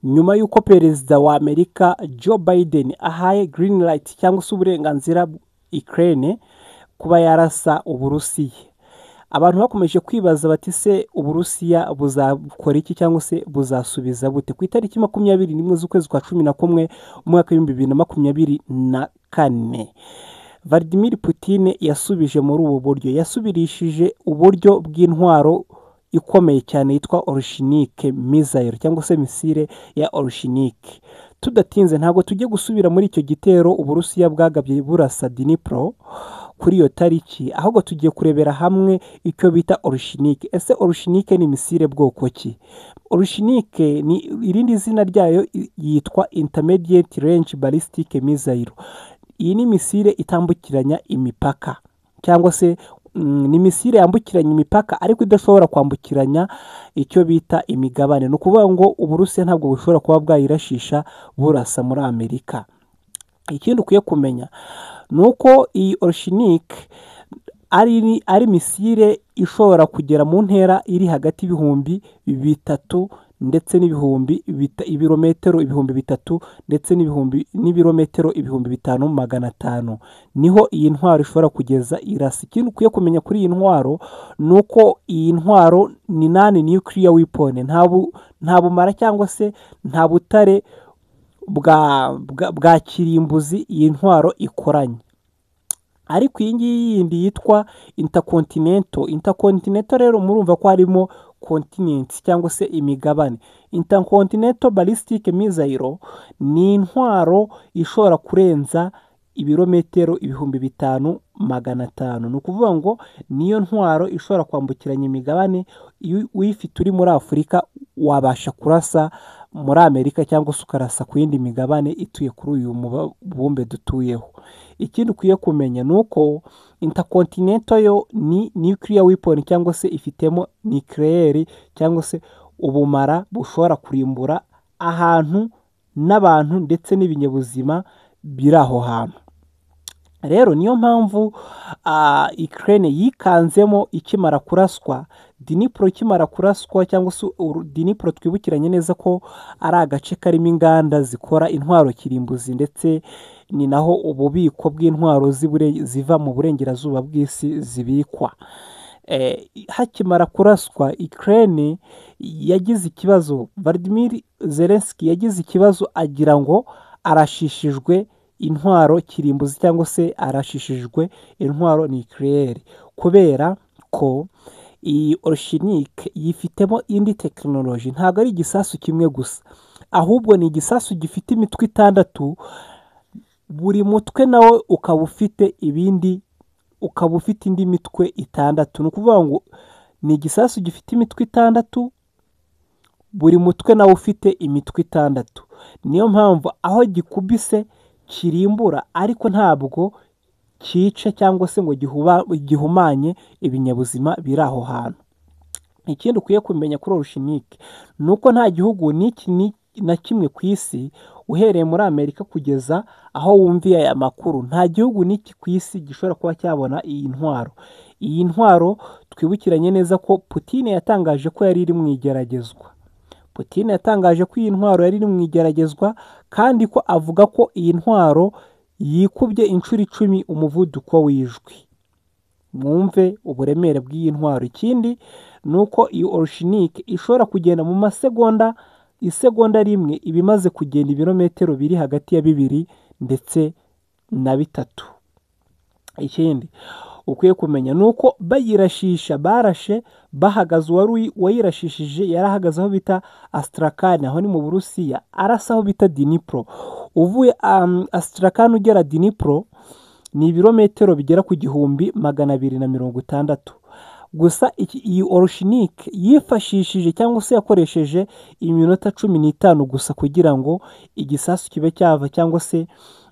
nyuma y'uko perezida wa Amerika Joe Biden ahaye green light cyangwa se uburenganzira Ukraine kuba yarasa Uburusiya. Abantu bakomeje kwibaza bati se Uburusiya buzakora iki cyangwa se buzasubiza bute? Ku itariki 21 z'ukwezi kwa 11 umwaka wa 2024 Vladimir Putin yasubije muri ubu buryo, yasubirishije uburyo bw'intwaro ikomeye cyane yitwa Oreshenik missile cyangwa se misile ya Oreshenik. Tudatinze ntabwo tujye gusubira muri icyo gitero Uburusiya bwagabye burasa Dnipro kuri iyo tariki, ahubwo tugiye kurebera hamwe icyo bita Oreshenik. Ese Oreshenik ni misile bwoko ki? Oreshenik ni irindi zina ryayo yitwa Intermediate Range Ballistic Missile. Iyi ni misile itambukiranya imipaka cyangwa se ni misile yambukiranya imipaka ariko idashobora kwambukiranya icyo bita imigabane. No kuvuga ngo Uburusiya ntabwo bushobora kuba bwayirashisha burasa muri Amerika. Ikindi ukwiye kumenya nuko iyi Oreshenik ari misile ishobora kugera mu ntera iri hagati y'ibihumbi 3 ndetse ibirometero 3,000 ndetse n'ibirometero 5,500. Niho iyi ntwaro ishobora kugeza irasi. Ikindi ukwiye kumenya kuri iyi ntwaro nuko iyi ntwaro ni non-nuclear weapon, nta bumara cyangwa se nta butare bwa kirimbuzi iyi ntwaro ikoranye. Ariko iyi ngiyi yindi yitwa Intercontinental rero murumva ko harimo continents cyangwa se imigabane. Intercontinental Ballistic Missile ni intwaro ishobora kurenza ibirometero 5,500. Ni ukuvuga ngo niyo ntwaro ishobora kwambukiranya imigabane. Uyifite uri muri Afurika wabasha kurasa muri Amerika cyangwa se ukarasa ku yindi migabane ituye kuri uyu mubumbe dutuyeho. Ikindi ukwiye kumenya nuko Intercontinental yo ni nuclear weapon cyangwa se ifitemo nucleaire cyangwa se ubumara bushobora kurimbura ahantu n'abantu ndetse n'ibinyabuzima biri aho hantu. Rero niyo mpamvu Ukraine yikanzemo ikimara kuraswa Dnipro, ikimara kuraswa cyangwa se Dnipro twibukiranye neza ko ari agace karimo inganda zikora intwaro kirimbuzi ndetse ni naho ububiko bw'intwaro ziva mu burengerazuba bw'isi zibikwa. Hakimara kuraswa Ukraine yagize ikibazo, Vladimir Zelensky yagize ikibazo agira ngo arashishijwe intwaro kirimbuzi cyangwa se arashishijwe intwaro nucleaire, kubera ko iyi Oreshenik yifitemo indi technology. Ntabwo ari igisasu kimwe gusa, ahubwo ni igisasu gifite imitwe 6. Buri mutwe nawe ukaba ufite indi mitwe 6. Ni ukuvuga ngo ni igisasu gifite imitwe 6, buri mutwe nawe ufite imitwe 6. Niyo mpamvu aho gikubise kirimbura ariko ntabwo cyica cyangwa se ngo gihumanye ibinyabuzima biri aho hantu. Ikindi ukwiye kumenya kuri Oreshenik nuko nta gihugu na kimwe ku isi uhereye muri Amerika kugeza aho wumviye aya makuru, nta gihugu n'iki ku isi gishobora kuba cyabona iyi ntwaro. Iyi ntwaro twibukiranye neza ko Putin yatangaje ko yari iri mu igeragezwa. Putin yatangaje ko iyi ntwaro yari iri mu igeragezwa kandi ko avuga ko iyi ntwaro yikubye inshuro 10 umuvuduko w'ijwi. Mwumve uburemere bw'iyi ntwaro. Ikindi nuko iyi Oreshenik ishobora kugenda mu isegonda rimwe ibimaze kugenda ibirometero biri hagati ya 2 ndetse na 3. Ikindi ukwiye kumenya nuko barashe bahagaze, wayirashishije yarahagaze aho bita Astrakhan, aho ni mu Burusiya, arasa aho bita Dnipro. Uvuye Astrakhan ugera Dnipro ni ibirometero bigera ku 1260. Gusa iyi Oreshenik yifashishije cyangwa se yakoresheje iminota 15 gusa kugira ngo igisasu kibe cyava, cyangwa se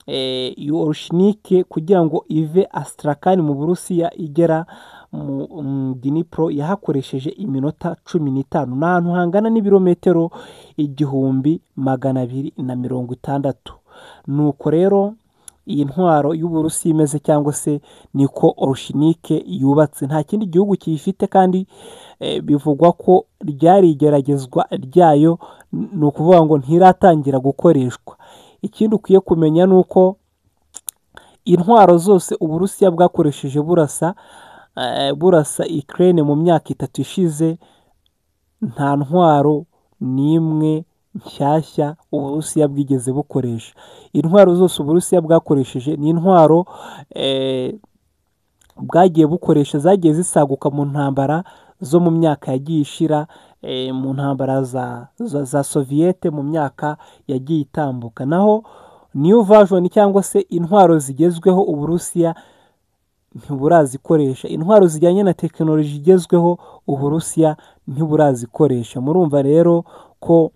iyi Oreshenik kugira ngo ive Astrakhan mu Burusiya igera mu Dnipro yahakoresheje iminota 15. N'ahantu hangana n'ibirometero 1260. Nuko rero iyi ntwaro y'Uburusiya imeze cyangwa se niko Orushinike yubatse. Nta kindi gihugu kiyifite kandi bivugwa ko ryari igeragezwa ryayo, ni ukuvuga ngo ntiratangira gukoreshwa. Ikindi ukwiye kumenya ni uko intwaro zose Uburusiya bwakoresheje burasa Ukraine mu myaka 3 ishize, nta ntwaro n'imwe nshyashya Uburusiya bwigeze bukoresha. Intwaro zose Uburusiya bwakoresheje ni intwaro bwagiye bukoresha zagiye zisaguka mu ntambara zo mu myaka yagiye ishira, mu ntambara za Soviete mu myaka yagiye itambuka. Naho new version cyangwa se intwaro zigezweho Uburusiya ntiburazikoresha. Intwaro zijyanye na tekinoloji igezweho Uburusiya ntiburazikoresha. Murumva rero ko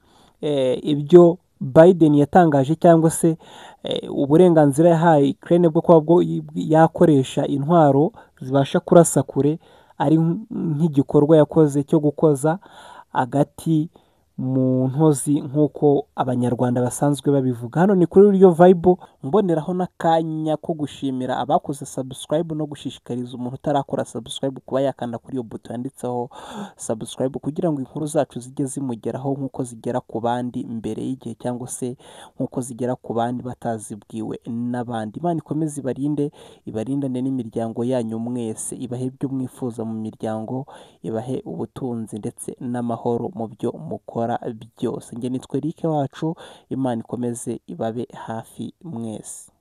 ibyo Biden yatangaje cyangwa se uburenganzira yahaye Ukraine bwo kuba yakoresha intwaro zibasha kurasa kure ari nk'igikorwa yakoze cyo gukoza agati mu ntozi nk'uko abanyarwanda basanzwe babivuga. Hano ni kuri Real Vibe, mboneraho n'akanya ko gushimira abakoze subscribe no gushishikariza umuntu utarakora subscribe kuba yakanda kuri iyo buto yanditseho subscribe kugira ngo inkuru zacu zijye zimugeraho nk'uko zigera ku bandi mbere y'igihe cyangwa se nk'uko zigera ku bandi batazibwiwe n'abandi. Imana ikomeze ibarindane n'imiryango yanyu mwese, ibahe ibyo mwifuza mu miryango, ibahe ubutunzi ndetse n'amahoro mu byo mukora byose. Njye nitwe Eric wacu, Imana ikomeze ibabe hafi mwese.